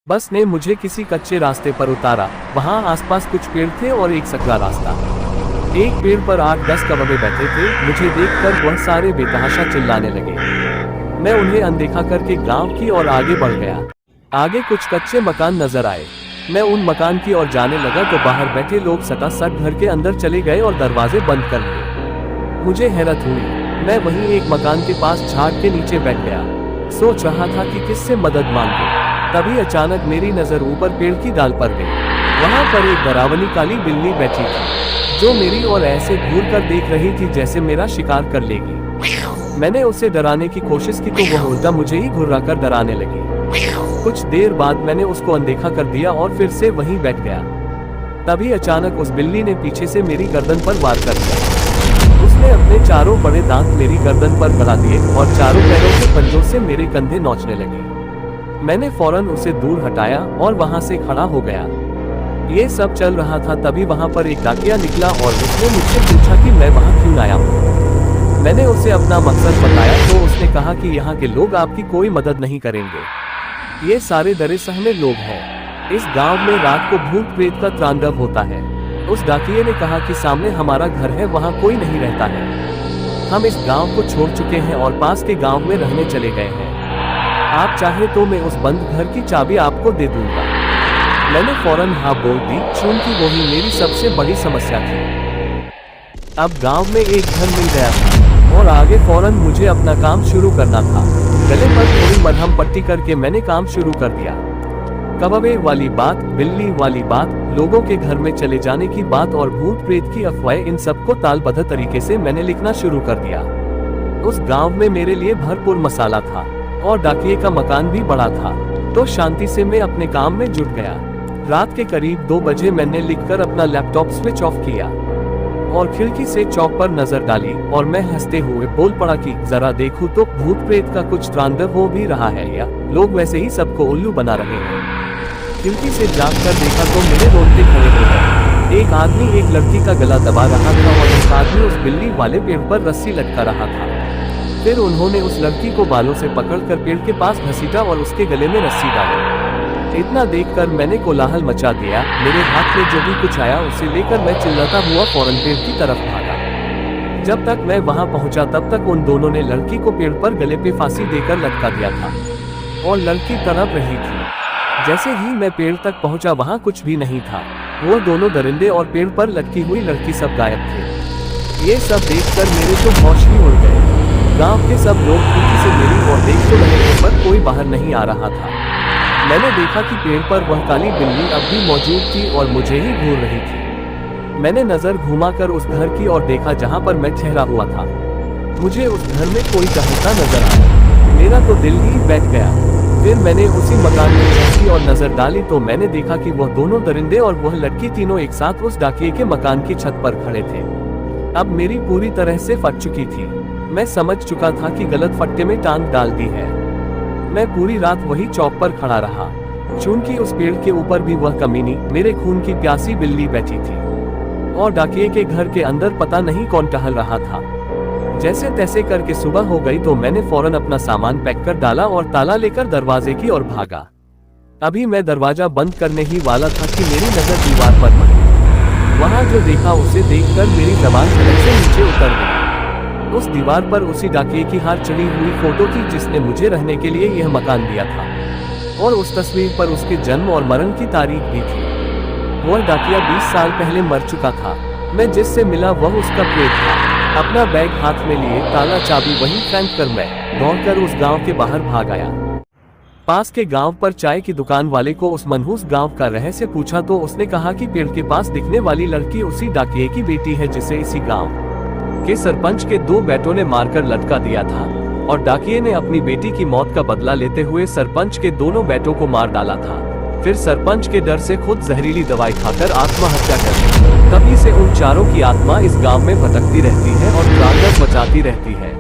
बस ने मुझे किसी कच्चे रास्ते पर उतारा। वहाँ आसपास कुछ पेड़ थे और एक सकरा रास्ता। एक पेड़ पर 8-10 कौवे बैठे थे। मुझे देखकर वह सारे बेतहाशा चिल्लाने लगे। मैं उन्हें अनदेखा करके गांव की ओर आगे बढ़ गया। आगे कुछ कच्चे मकान नजर आए। मैं उन मकान की ओर जाने लगा तो बाहर बैठे लोग सटासट घर के अंदर चले गए और दरवाजे बंद कर लिए। मुझे हैरत हुई। मैं वहीं एक मकान के पास झाड़ के नीचे बैठ गया। सोच रहा था कि किससे मदद मांगूं। तभी अचानक मेरी नजर ऊपर पेड़ की डाल पर गई। वहां पर एक डरावनी काली बिल्ली बैठी थी, जो मेरी ओर ऐसे घूर कर देख रही थी जैसे मेरा शिकार कर लेगी। मैंने उसे डराने की कोशिश की तो वह उल्टा मुझे ही घुर्रा कर डराने लगी। कुछ देर बाद मैंने उसको अनदेखा कर दिया और फिर से वहीं बैठ गया। तभी अचानक उस बिल्ली ने पीछे से मेरी गर्दन पर वार कर दिया। उसने अपने चारों बड़े दांत मेरी गर्दन पर गड़ा दिए और चारों पैरों के पंजों से मेरे कंधे नोचने लगी। मैंने फौरन उसे दूर हटाया और वहां से खड़ा हो गया। ये सब चल रहा था तभी वहां पर एक डाकिया निकला और उसने मुझसे पूछा कि मैं वहां क्यों आया हूँ। मैंने उसे अपना मकसद बताया तो उसने कहा कि यहाँ के लोग आपकी कोई मदद नहीं करेंगे। ये सारे डरे सहमे लोग हैं। इस गांव में रात को भूत प्रेत का तांडव होता है। उस डाकिये ने कहा कि सामने हमारा घर है, वहाँ कोई नहीं रहता है। हम इस गांव को छोड़ चुके हैं और पास के गांव में रहने चले गए हैं। आप चाहे तो मैं उस बंद घर की चाबी आपको दे दूंगा। मैंने फौरन हाँ बोल दी, क्योंकि वही मेरी सबसे बड़ी समस्या थी। अब गांव में एक घर मिल गया था और आगे फौरन मुझे अपना काम शुरू करना था। गले पर थोड़ी मरहम पट्टी करके मैंने काम शुरू कर दिया। कौवे वाली बात, बिल्ली वाली बात, लोगों के घर में चले जाने की बात और भूत प्रेत की अफवाहें, इन सबको तालबद्ध तरीके से मैंने लिखना शुरू कर दिया। उस गांव में मेरे लिए भरपूर मसाला था और डाकिये का मकान भी बड़ा था, तो शांति से मैं अपने काम में जुट गया। रात के करीब 2 बजे मैंने लिखकर अपना लैपटॉप स्विच ऑफ किया और खिड़की से चौक पर नजर डाली और मैं हंसते हुए बोल पड़ा कि जरा देखूं तो भूत प्रेत का कुछ तांडव हो भी रहा है या लोग वैसे ही सबको उल्लू बना रहे हैं। खिड़की से झांक कर देखा तो मेरे रोंगटे खड़े हो गए। एक आदमी एक लड़की का गला दबा रहा था और एक आदमी उस बिल्ली वाले पेड़ पर रस्सी लटका रहा था। फिर उन्होंने उस लड़की को बालों से पकड़कर पेड़ के पास घसीटा और उसके गले में रस्सी डाली। इतना देखकर मैंने कोलाहल मचा दिया। मेरे हाथ में जो भी कुछ आया उसे लेकर मैं चिल्लाता हुआ फौरन पेड़ की तरफ भागा। जब तक मैं वहां पहुंचा तब तक उन दोनों ने लड़की को पेड़ पर गले पे फांसी देकर लटका दिया था और लड़की तड़प रही थी। जैसे ही मैं पेड़ तक पहुंचा वहां कुछ भी नहीं था। वो दोनों दरिंदे और पेड़ पर लटकी हुई लड़की सब गायब थे। ये सब देखकर मेरे तो होश ही उड़ गए। गांव के सब लोग खिड़की से मेरी ओर देख तो रहे थे पर कोई बाहर नहीं आ रहा था। मैंने देखा कि पेड़ पर वह काली बिल्ली अब भी मौजूद थी और मुझे ही घूर रही थी। मैंने नजर घुमाकर उस घर की ओर देखा जहां पर मैं ठहरा हुआ था। मुझे उस घर में कोई टहलता नजर आया। मेरा तो दिल ही बैठ गया। फिर मैंने उसी मकान की छत की ओर नजर डाली तो मैंने देखा कि वह दोनों दरिंदे और वह लड़की तीनों एक साथ उस डाकिये के मकान की छत पर खड़े थे। अब मेरी पूरी तरह से फट चुकी थी। मैं समझ चुका था कि गलत फट्टे में टांग डाल दी है। मैं पूरी रात वही चौक पर खड़ा रहा, चूंकि उस पेड़ के ऊपर भी वह कमीनी मेरे खून की प्यासी बिल्ली बैठी थी और डाकिये के घर के अंदर पता नहीं कौन टहल रहा था। जैसे तैसे करके सुबह हो गई तो मैंने फौरन अपना सामान पैक कर डाला और ताला लेकर दरवाजे की ओर भागा। अभी मैं दरवाजा बंद करने ही वाला था कि मेरी नजर दीवार पर पड़ी। वहां जो देखा उसे देखकर मेरी जबान छलक से नीचे उतर गई। उस दीवार पर उसी डाकिये की हार चढ़ी हुई फोटो थी जिसने मुझे रहने के लिए यह मकान दिया था और उस तस्वीर पर उसके जन्म और मरण की तारीख भी थी। वह डाकिया 20 साल पहले मर चुका था। मैं जिससे मिला वह उसका प्रेत था। अपना बैग हाथ में लिए ताला चाबी वहीं फेंक कर मैं दौड़कर उस गांव के बाहर भाग आया। पास के गांव पर चाय की दुकान वाले को उस मनहूस गांव का रहस्य पूछा तो उसने कहा कि पेड़ के पास दिखने वाली लड़की उसी डाकिये की बेटी है जिसे इसी गांव के सरपंच के 2 बेटों ने मारकर लटका दिया था और डाकिये ने अपनी बेटी की मौत का बदला लेते हुए सरपंच के दोनों बेटों को मार डाला था। फिर सरपंच के डर से खुद जहरीली दवाई खाकर आत्महत्या कर दी। तभी से उन चारों की आत्मा इस गांव में भटकती रहती है और तांडव मचाती रहती है।